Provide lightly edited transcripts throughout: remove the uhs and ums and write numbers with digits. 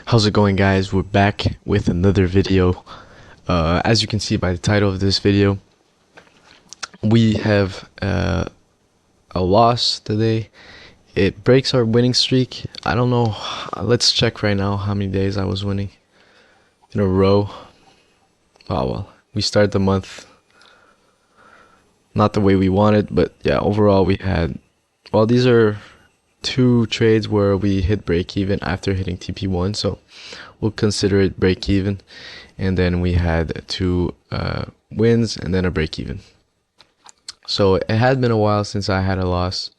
How's it going, guys? We're back with another video. As you can see by the title of this video, we have a loss today. It breaks our winning streak. I don't know. Let's check right now how many days I was winning in a row. Oh well, we start the month not the way we wanted, but yeah, overall we had. Well, these are two trades where we hit break even after hitting TP1, so we'll consider it break even. And then we had two wins and then a break even. So it had been a while since I had a loss,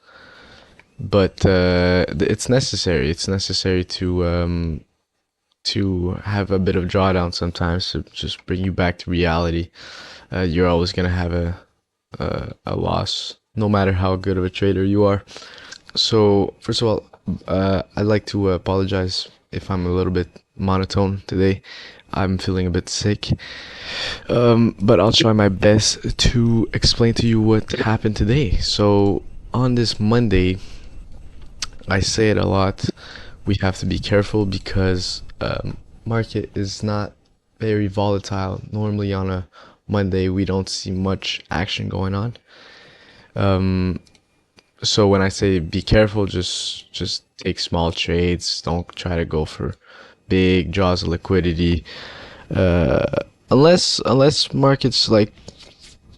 but it's necessary. It's necessary to have a bit of drawdown sometimes to just bring you back to reality. You're always gonna have a loss, no matter how good of a trader you are. So first of all, I'd like to apologize if I'm a little bit monotone today. I'm feeling a bit sick, but I'll try my best to explain to you what happened today. So on this Monday, I say it a lot, we have to be careful because market is not very volatile. Normally on a Monday we don't see much action going on. So when I say be careful, just take small trades. Don't try to go for big draws of liquidity. Unless markets like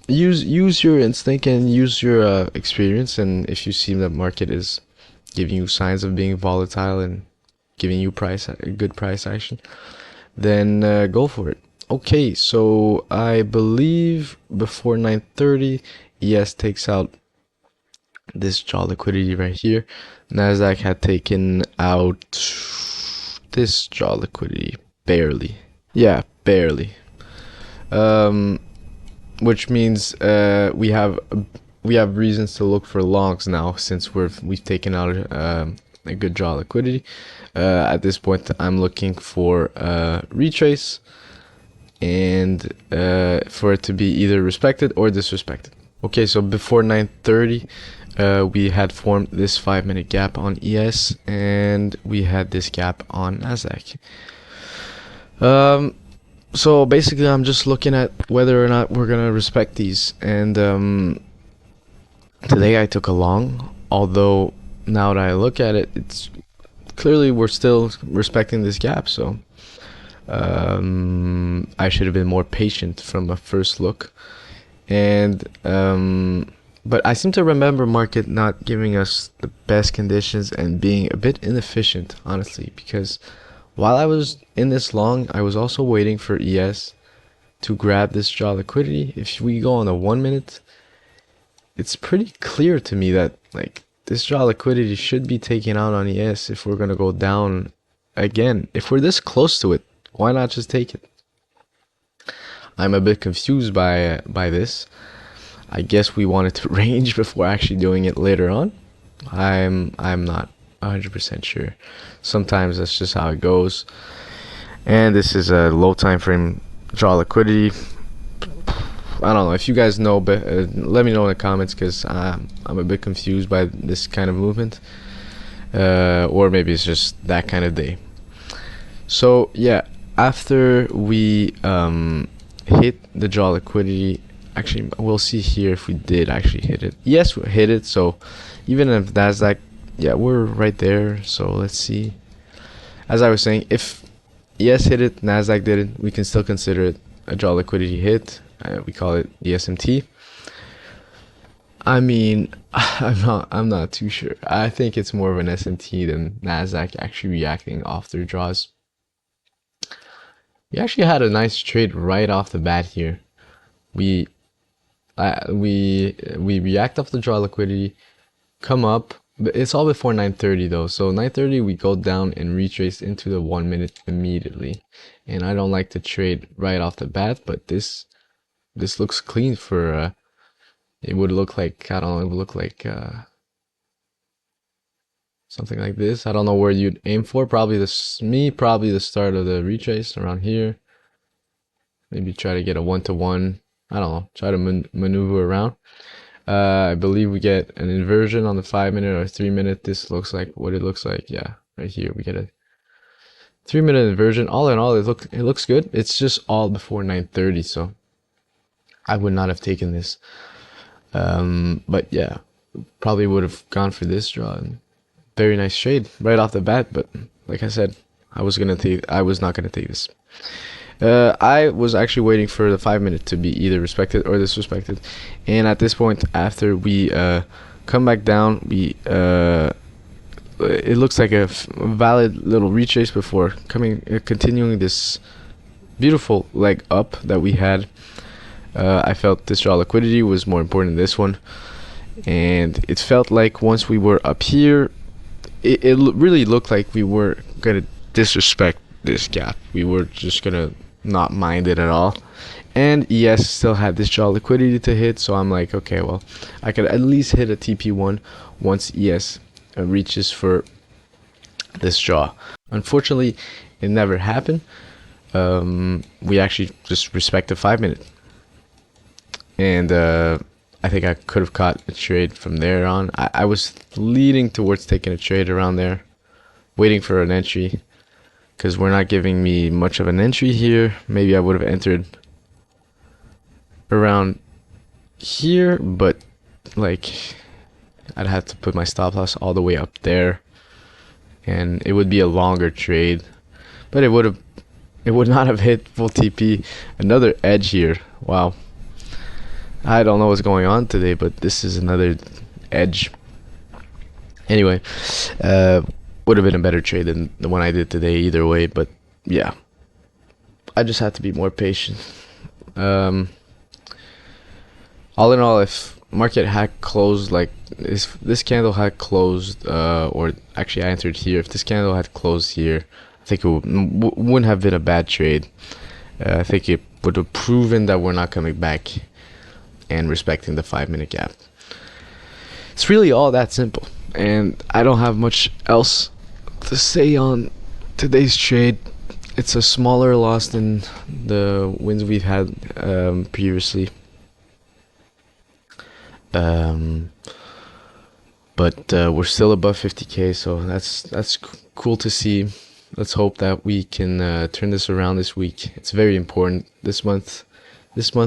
use your instinct and use your experience, and if you see the market is giving you signs of being volatile and giving you good price action, then go for it. Okay, so I believe before 9:30, ES takes out this draw liquidity right here. Nasdaq had taken out this draw liquidity barely. Yeah, barely. Which means we have reasons to look for longs now, since we've taken out a good draw liquidity. At this point, I'm looking for retrace and for it to be either respected or disrespected. Okay, so before 9:30, we had formed this 5-minute gap on ES, and we had this gap on Nasdaq. So basically, I'm just looking at whether or not we're gonna respect these. And today I took a long, although now that I look at it, it's clearly we're still respecting this gap. So I should have been more patient from a first look. And but I seem to remember market not giving us the best conditions and being a bit inefficient, honestly, because while I was in this long, I was also waiting for ES to grab this draw liquidity. If we go on a 1 minute, it's pretty clear to me that like this draw liquidity should be taken out on ES if we're gonna go down again. If we're this close to it, why not just take it? I'm a bit confused by this. I guess we wanted to range before actually doing it later on. I'm not 100% sure. Sometimes that's just how it goes. And this is a low time frame draw liquidity. I don't know if you guys know, but let me know in the comments, because I'm a bit confused by this kind of movement, or maybe it's just that kind of day. So yeah, after we hit the draw liquidity, actually we'll see here if we did actually hit it. Yes, we hit it. So even if Nasdaq, yeah, we're right there. So let's see. As I was saying, if ES hit it, Nasdaq didn't, we can still consider it a draw liquidity hit. We call it the SMT. I mean, I'm not too sure. I think it's more of an SMT than Nasdaq actually reacting off their draws. We actually had a nice trade right off the bat here. We react off the draw liquidity, come up, but it's all before 9:30 though. So 9:30 we go down and retrace into the 1 minute immediately. And I don't like to trade right off the bat, but this looks clean for it would look like, I don't know, it would look like something like this. I don't know where you'd aim for. Probably the start of the retrace around here. Maybe try to get a 1-to-1. I don't know. Try to maneuver around. I believe we get an inversion on the 5 minute or 3 minute. This looks like what it looks like. Yeah, right here we get a 3-minute inversion. All in all, it looks good. It's just all before 9:30, so I would not have taken this. But yeah, probably would have gone for this draw. And very nice trade right off the bat. But like I said, I was not gonna take this. I was actually waiting for the 5-minute to be either respected or disrespected, and at this point, after we come back down, it looks like a valid little retrace before continuing this beautiful leg up that we had. I felt this draw liquidity was more important than this one, and it felt like once we were up here, it really looked like we were gonna disrespect this gap. We were just gonna not mind it at all, and ES still had this draw liquidity to hit, so I'm like, okay, well, I could at least hit a TP1 once ES reaches for this draw. Unfortunately, it never happened. We actually just respected 5-minute, and I think I could have caught a trade from there on. I was leading towards taking a trade around there, waiting for an entry, because we're not giving me much of an entry here. Maybe I would have entered around here, but like I'd have to put my stop loss all the way up there, and it would be a longer trade, but it would not have hit full TP. Another edge here. Wow. I don't know what's going on today, but this is another edge. Anyway, would have been a better trade than the one I did today either way, but yeah, I just had to be more patient. All in all, if market had closed like this candle had closed, or actually I entered here, if this candle had closed here, I think it wouldn't have been a bad trade. I think it would have proven that we're not coming back and respecting the 5-minute gap. It's really all that simple, and I don't have much else to say on today's trade. It's a smaller loss than the wins we've had previously, but we're still above 50k, so that's cool to see. Let's hope that we can turn this around this week. It's very important. This month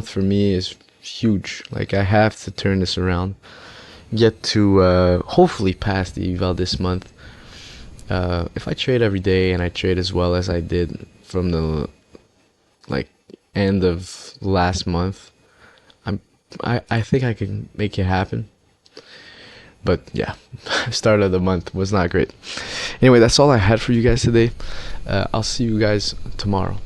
for me is huge. Like, I have to turn this around, get to hopefully pass the eval this month. If I trade every day and I trade as well as I did from the end of last month, I think I can make it happen. But yeah, start of the month was not great. Anyway, that's all I had for you guys today. I'll see you guys tomorrow.